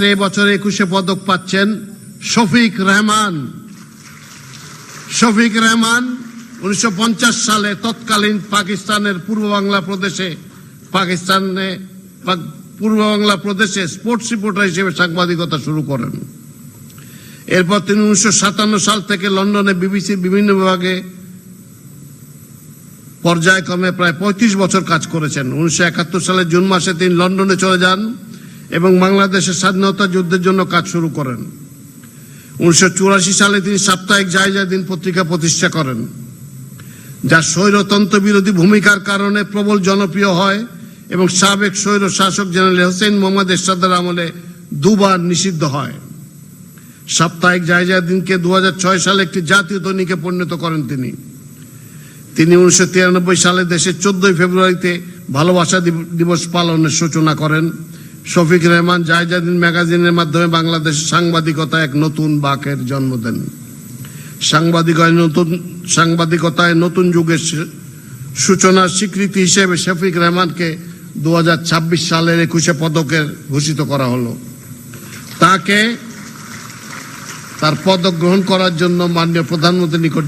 ক্ষেত্রে এবছর 21 পদক পাচ্ছেন শফিক রেহমান। শফিক রেহমান 1950 সালে তৎকালীন পাকিস্তানের পূর্ব বাংলা প্রদেশে স্পোর্টস রিপোর্টার হিসেবে সাংবাদিকতা শুরু করেন। এরপর তিনি 1957 সাল থেকে লন্ডনে বিবিসির বিভিন্ন বিভাগে পর্যায়ক্রমে প্রায় 35 বছর কাজ করেছেন। 1971 সালের জুন মাসে তিনি লন্ডনে চলে যান এবং বাংলাদেশের স্বাধীনতা যুদ্ধের জন্য কাজ শুরু করেন। 1984 সালে তিনি সাপ্তাহিক জায়জা দিন পত্রিকা প্রতিষ্ঠা করেন, যা স্বৈরতন্ত্র বিরোধী ভূমিকার কারণে প্রবল জনপ্রিয় হয় এবং সাবেক স্বৈর শাসক জেনারেল হোসেন মোহাম্মদ এরশাদের আমলে দুবার নিষিদ্ধ হয়। সাপ্তাহিক জায়জা দিনকে 2006 সালে একটি জাতীয় দৈনিকে পরিণত করেন তিনি। 1993 সালে দেশের 14 ফেব্রুয়ারিতে ভালোবাসা দিবস পালনের সূচনা করেন। শফিক রেহমান জায়জা দিন ম্যাগাজিনের মাধ্যমে বাংলাদেশের সাংবাদিকতায় এক নতুন বাঁকের জন্ম দেন। সাংবাদিকতায় নতুন যুগের সূচনার স্বীকৃতি হিসেবে শফিক রেহমানকে 2026 সালের 21 পদকে ভূষিত করা হলো। তাকে তার পদক গ্রহণ করার জন্য মাননীয় প্রধানমন্ত্রীর নিকট